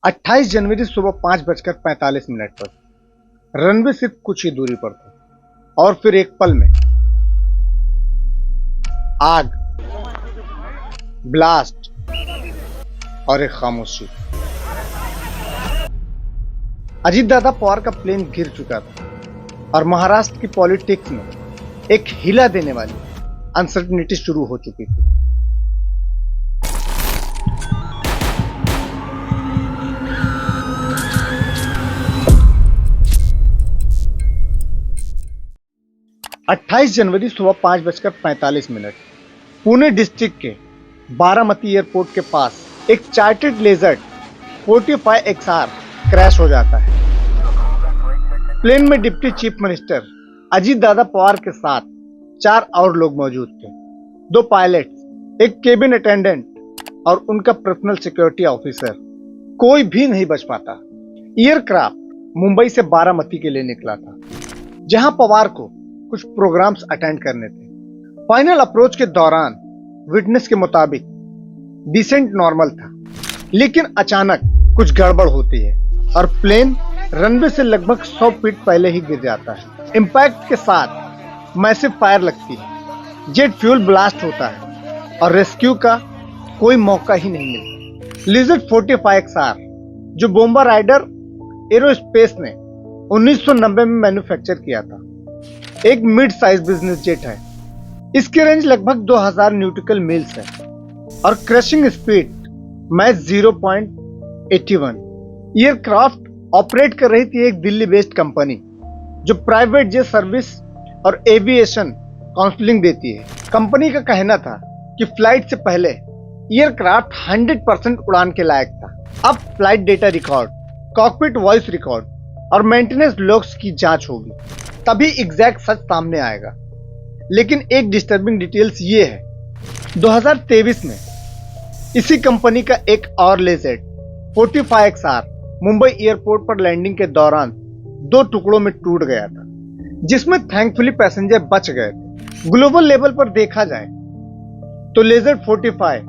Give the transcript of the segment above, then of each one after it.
28 जनवरी सुबह 5:45 पर रनवे सिर्फ कुछ ही दूरी पर था और फिर एक पल में आग, ब्लास्ट और एक खामोशी। अजीत दादा पवार का प्लेन गिर चुका था और महाराष्ट्र की पॉलिटिक्स में एक हिला देने वाली अनसर्टेनिटी शुरू हो चुकी थी। अट्ठाईस जनवरी सुबह 5:45 पुणे डिस्ट्रिक्ट के बारामती एयरपोर्ट के पास एक चार्टर्ड लेजर्ड 45XR क्रैश हो जाता है। प्लेन में deputy chief minister Ajit Dada Pawar के साथ 4 और लोग मौजूद थे, 2 पायलट्स, एक केबिन अटेंडेंट और उनका पर्सनल सिक्योरिटी ऑफिसर। कोई भी नहीं बच पाता। एयरक्राफ्ट मुंबई से बारामती के लिए निकला था, जहां पवार को कुछ प्रोग्राम्स अटेंड करने थे। फाइनल अप्रोच के दौरान विटनेस के मुताबिक डिसेंट नॉर्मल था, लेकिन अचानक कुछ गड़बड़ होती है और प्लेन रनवे से लगभग 100 फीट पहले ही गिर जाता है। इंपैक्ट के साथ मैसिव फायर लगती है, जेट फ्यूल ब्लास्ट होता है और रेस्क्यू का कोई मौका ही नहीं मिलता। लिजर्ड 45XR, जो बोम्बर राइडर एरोस्पेस ने 1990 में मैन्युफैक्चर किया था, एक मिड साइज बिजनेस जेट है। इसकी रेंज लगभग 2000 न्यूटिकल मील्स है और crushing speed match 0.81। Aircraft operate कर रही थी एक दिल्ली बेस्ड कंपनी जो प्राइवेट जेट सर्विस और एविएशन काउंसलिंग देती है। कंपनी का कहना था कि फ्लाइट से पहले एयरक्राफ्ट 100% उड़ान के लायक था। अब flight data record, cockpit voice record और मेंटेनेंस लॉग्स की जांच होगी, तभी एग्जैक्ट सच सामने आएगा। लेकिन एक डिस्टर्बिंग डिटेल्स ये है, 2023 में इसी कंपनी का एक और लेजर्ड 45XR मुंबई एयरपोर्ट पर लैंडिंग के दौरान 2 टुकड़ों में टूट गया था, जिसमें थैंकफुली पैसेंजर बच गए थे। ग्लोबल लेवल पर देखा जाए तो लेजर्ड 45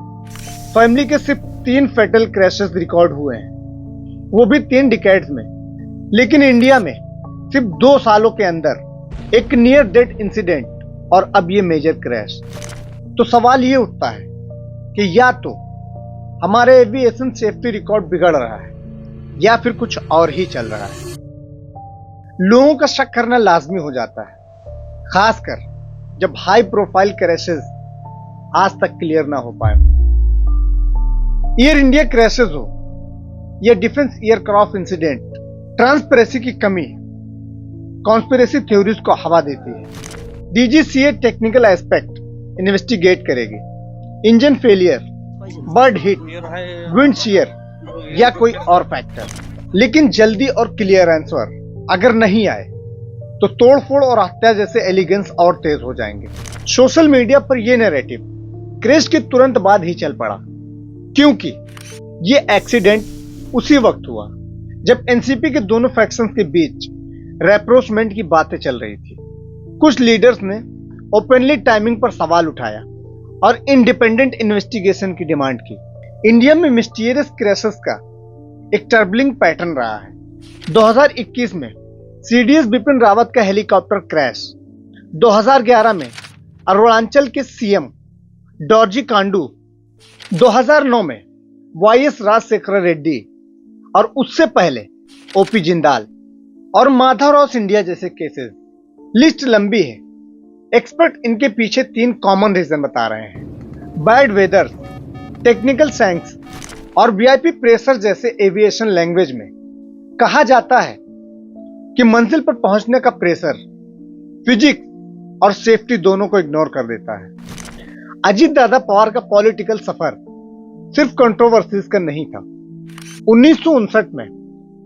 फैमिली के सिर्फ 3 फैटल क्रैशेस रिकॉर्ड हुए हैं, वो भी 3 डिकेड्स में। लेकिन इंडिया में सिर्फ 2 सालों के अंदर एक नियर डेथ इंसिडेंट और अब ये मेजर क्रैश। तो सवाल ये उठता है कि या तो हमारे एविएशन सेफ्टी रिकॉर्ड बिगड़ रहा है या फिर कुछ और ही चल रहा है। लोगों का शक करना लाजमी हो जाता है, खासकर जब हाई प्रोफाइल क्रैशेस आज तक क्लियर ना हो पाए। एयर इंडिया क्रैशेस हो या डिफेंस एयरक्राफ्ट इंसिडेंट, ट्रांसपेरेंसी की कमी कॉन्स्पिरेसी थ्योरीज को हवा देती है। डीजीसीए टेक्निकल एस्पेक्ट इन्वेस्टिगेट करेगी, engine failure, bird hit, wind shear या कोई और फैक्टर। लेकिन जल्दी और क्लियर आंसर अगर नहीं आए तो तोड़फोड़ और हत्या जैसे एलिगेंस और तेज हो जाएंगे। सोशल मीडिया पर यह नैरेटिव क्रैश के तुरंत बाद ही चल पड़ा, क्योंकि ये एक्सीडेंट उसी वक्त हुआ जब एनसीपी के दोनों फैक्शंस के बीच रैप्रोचमेंट की बातें चल रही थी। कुछ लीडर्स ने ओपनली टाइमिंग पर सवाल उठाया और इंडिपेंडेंट इन्वेस्टिगेशन की डिमांड की। इंडिया में मिस्टीरियस क्रैशेस का एक टर्बलिंग पैटर्न रहा है। 2021 में सीडीएस बिपिन रावत का हेलीकॉप्टर क्रैश, 2011 में अरुणाचल के सीएम डॉर्जी कांडू, 2009 में वाईएस राजशेखर रेड्डी और उससे पहले ओपी जिंदाल और माधवराव सिंधिया जैसे केसेस। लिस्ट लंबी है। एक्सपर्ट इनके पीछे 3 कॉमन रीजन बता रहे हैं: बैड वेदर, टेक्निकल सैंक्स और वीआईपी प्रेशर जैसे एविएशन लैंग्वेज में कहा जाता है कि मंजिल पर पहुंचने का प्रेशर फिजिक्स और सेफ्टी दोनों को इग्नोर कर देता है। अजीत दादा पवार का पॉलिटिकल सफर सिर्फ कंट्रोवर्सीज का नहीं था। 1959 में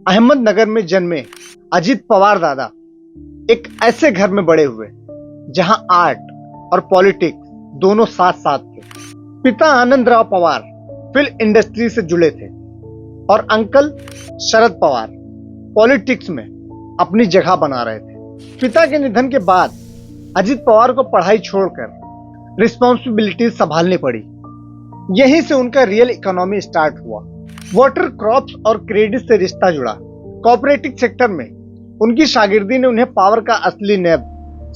अहमदनगर में जन्मे अजीत पवार दादा एक ऐसे घर में बड़े हुए जहां आर्ट और पॉलिटिक्स दोनों साथ साथ थे। पिता आनंदराव पवार फिल्म इंडस्ट्री से जुड़े थे और अंकल शरद पवार पॉलिटिक्स में अपनी जगह बना रहे थे। पिता के निधन के बाद अजीत पवार को पढ़ाई छोड़कर रिस्पॉन्सिबिलिटीज संभालनी पड़ी। यहीं से उनका रियल इकोनॉमी स्टार्ट हुआ। वाटर क्रॉप्स और क्रेडिट से रिश्ता जुड़ा। कोऑपरेटिव सेक्टर में उनकी शागिर्दी ने उन्हें पावर का असली नैब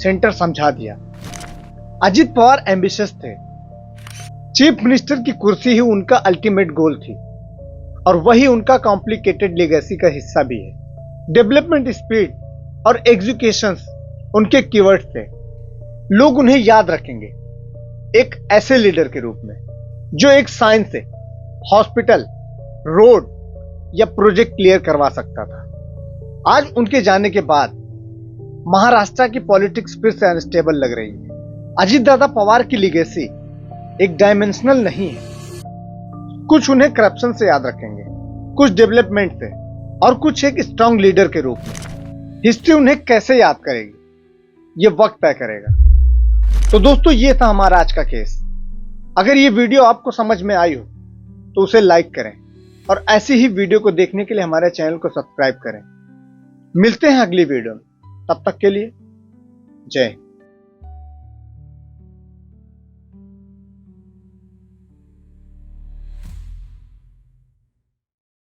सेंटर समझा दिया। अजित पवार एम्बिशियस थे। चीफ मिनिस्टर की कुर्सी ही उनका अल्टीमेट गोल थी और वही उनका कॉम्प्लिकेटेड लेगेसी का हिस्सा भी है। डेवलपमेंट, स्पीड और एजुकेशन उनके कीवर्ड्स थे। लोग उन्हें याद रखेंगे एक ऐसे लीडर के रूप में जो एक साइंस से हॉस्पिटल, रोड या प्रोजेक्ट क्लियर करवा सकता था। आज उनके जाने के बाद महाराष्ट्र की पॉलिटिक्स फिर से अनस्टेबल लग रही है। अजित दादा पवार की लीगेसी एक डायमेंशनल नहीं है। कुछ उन्हें करप्शन से याद रखेंगे, कुछ डेवलपमेंट से और कुछ एक स्ट्रांग लीडर के रूप में। हिस्ट्री उन्हें कैसे याद करेगी यह वक्त तय करेगा। तो दोस्तों, ये था हमारा आज का केस। अगर ये वीडियो आपको समझ में आई हो तो उसे लाइक करें और ऐसी ही वीडियो को देखने के लिए हमारे चैनल को सब्सक्राइब करें। मिलते हैं अगली वीडियो में, तब तक के लिए जय हिंद।